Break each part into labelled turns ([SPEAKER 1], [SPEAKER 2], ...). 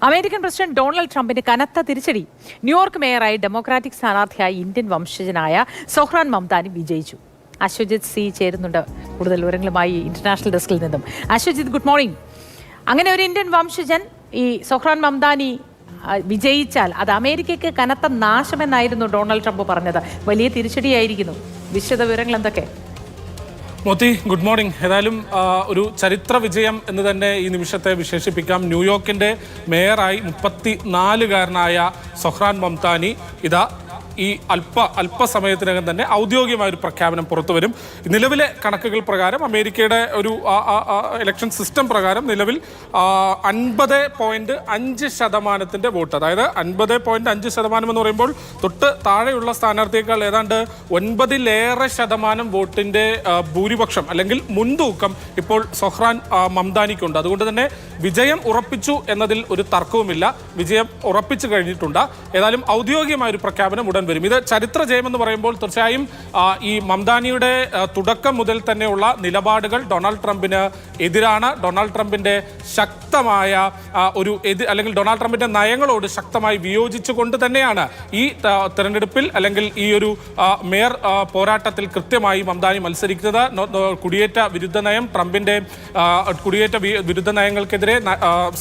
[SPEAKER 1] American president Donald ട്രംപിന് കനത്ത തിരിച്ചടി. ന്യൂയോർക്ക് മേയറായി ഡെമോക്രാറ്റിക് സ്ഥാനാർത്ഥിയായ ഇന്ത്യൻ വംശജനായ സൊഹ്റാൻ മംദാനി വിജയിച്ചു. അശ്വജിത് സി ചേരുന്നുണ്ട് കൂടുതൽ വിവരങ്ങളുമായി ഇന്റർനാഷണൽ ഡെസ്കിൽ നിന്നും. Aswajith, good morning. അങ്ങനെ ഒരു ഇന്ത്യൻ വംശജൻ ഈ സൊഹ്റാൻ മംദാനി വിജയിച്ചാൽ അത് അമേരിക്കയ്ക്ക് കനത്ത നാശമെന്നായിരുന്നു ഡൊണാൾഡ് ട്രംപ് പറഞ്ഞത്. വലിയ തിരിച്ചടിയായിരിക്കുന്നു. വിശദ വിവരങ്ങൾ എന്തൊക്കെ?
[SPEAKER 2] Moti, good morning. ഏതായാലും ഒരു ചരിത്ര വിജയം എന്ന് തന്നെ ഈ നിമിഷത്തെ വിശേഷിപ്പിക്കാം. ന്യൂയോർക്കിന്റെ മേയറായി 34-കാരനായ സൊഹ്റാൻ മംദാനി ഇതാ ഈ അല്പസമയത്തിനകം തന്നെ ഔദ്യോഗികമായ ഒരു പ്രഖ്യാപനം പുറത്തു വരും. നിലവിലെ കണക്കുകൾ പ്രകാരം അമേരിക്കയുടെ ഒരു ഇലക്ഷൻ സിസ്റ്റം പ്രകാരം നിലവിൽ 50.5% വോട്ട്, അതായത് 50.5% എന്ന് പറയുമ്പോൾ തൊട്ട് താഴെയുള്ള സ്ഥാനാർത്ഥിയേക്കാൾ ഏതാണ്ട് 9% വോട്ടിന്റെ ഭൂരിപക്ഷം അല്ലെങ്കിൽ മുൻതൂക്കം ഇപ്പോൾ സൊഹ്റാൻ മംദാനിക്കുണ്ട്. അതുകൊണ്ട് തന്നെ വിജയം ഉറപ്പിച്ചു എന്നതിൽ ഒരു തർക്കവുമില്ല. വിജയം ഉറപ്പിച്ചു കഴിഞ്ഞിട്ടുണ്ട്. ഏതായാലും ഔദ്യോഗികമായ ഒരു പ്രഖ്യാപനം ഉടൻ വരും. ഇത് ചരിത്ര ജയമെന്ന് പറയുമ്പോൾ തീർച്ചയായും ഈ മംദാനിയുടെ തുടക്കം മുതൽ തന്നെയുള്ള നിലപാടുകൾ ഡൊണാൾഡ് ട്രംപിന് എതിരാണ്. ഡൊണാൾഡ് ട്രംപിന്റെ ശക്തമായ അല്ലെങ്കിൽ ഡൊണാൾഡ് ട്രംപിന്റെ നയങ്ങളോട് ശക്തമായി വിയോജിച്ചുകൊണ്ട് തന്നെയാണ് ഈ തെരഞ്ഞെടുപ്പിൽ അല്ലെങ്കിൽ ഈ ഒരു മേയർ പോരാട്ടത്തിൽ കൃത്യമായി മംദാനി മത്സരിക്കുന്നത്. കുടിയേറ്റ വിരുദ്ധ നയം, ട്രംപിന്റെ കുടിയേറ്റ വിരുദ്ധ നയങ്ങൾക്കെതിരെ,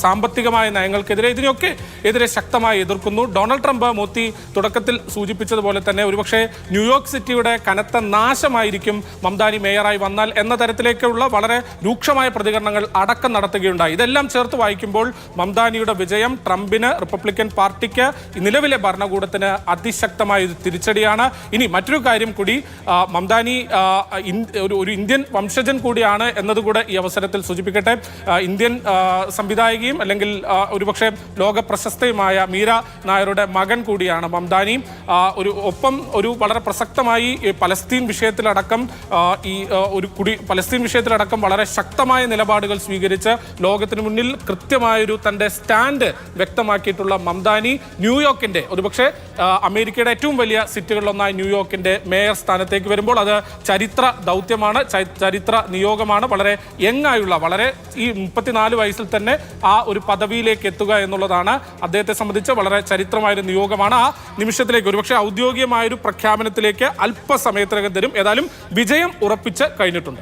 [SPEAKER 2] സാമ്പത്തികമായ നയങ്ങൾക്കെതിരെ, ഇതിനൊക്കെ എതിരെ ശക്തമായി എതിർക്കുന്നു. ഡൊണാൾഡ് ട്രംപ് മോത്തി തുടക്കത്തിൽ സൂചിപ്പിച്ചതുപോലെ തന്നെ ഒരുപക്ഷെ ന്യൂയോർക്ക് സിറ്റിയുടെ കനത്ത നാശമായിരിക്കും മംദാനി മേയറായി വന്നാൽ എന്ന തരത്തിലേക്കുള്ള വളരെ രൂക്ഷമായ പ്രതികരണങ്ങൾ അടക്കം നടത്തുകയുണ്ടായി. ഇതെല്ലാം ചേർത്ത് വായിക്കുമ്പോൾ മംദാനിയുടെ വിജയം ട്രംപിന്, റിപ്പബ്ലിക്കൻ പാർട്ടിക്ക്, നിലവിലെ ഭരണകൂടത്തിന് അതിശക്തമായ ഒരു തിരിച്ചടിയാണ്. ഇനി മറ്റൊരു കാര്യം കൂടി, മംദാനി ഒരു ഇന്ത്യൻ വംശജൻ കൂടിയാണ് എന്നതുകൂടെ ഈ അവസരത്തിൽ സൂചിപ്പിക്കട്ടെ. ഇന്ത്യൻ സംവിധായകയും അല്ലെങ്കിൽ ഒരുപക്ഷെ ലോക പ്രശസ്തയുമായ മീര നായരുടെ മകൻ കൂടിയാണ് മംദാനി. ഒപ്പം ഒരു വളരെ പ്രസക്തമായി പലസ്തീൻ വിഷയത്തിലടക്കം പലസ്തീൻ വിഷയത്തിലടക്കം വളരെ ശക്തമായ നിലപാടുകൾ സ്വീകരിച്ച് ലോകത്തിന് മുന്നിൽ കൃത്യമായൊരു തൻ്റെ സ്റ്റാൻഡ് വ്യക്തമാക്കിയിട്ടുള്ള മംദാനി ന്യൂയോർക്കിന്റെ ഒരുപക്ഷെ അമേരിക്കയുടെ ഏറ്റവും വലിയ സിറ്റികളിലൊന്നായ ന്യൂയോർക്കിന്റെ മേയർ സ്ഥാനത്തേക്ക് വരുമ്പോൾ അത് ചരിത്ര ദൗത്യമാണ്, ചരിത്ര നിയോഗമാണ്. വളരെ യങ്ങായുള്ള, വളരെ ഈ 34 വയസ്സിൽ തന്നെ ആ ഒരു പദവിയിലേക്ക് എത്തുക എന്നുള്ളതാണ് അദ്ദേഹത്തെ സംബന്ധിച്ച് വളരെ ചരിത്രമായൊരു നിയോഗമാണ്. ആ നിമിഷത്തിലേക്ക് ഒരുപക്ഷെ ഔദ്യോഗികമായൊരു പ്രഖ്യാപനത്തിലേക്ക് അല്പസമയത്തിനകം തരും. ഏതായാലും വിജയം ഉറപ്പിച്ച് കഴിഞ്ഞിട്ടുണ്ട്.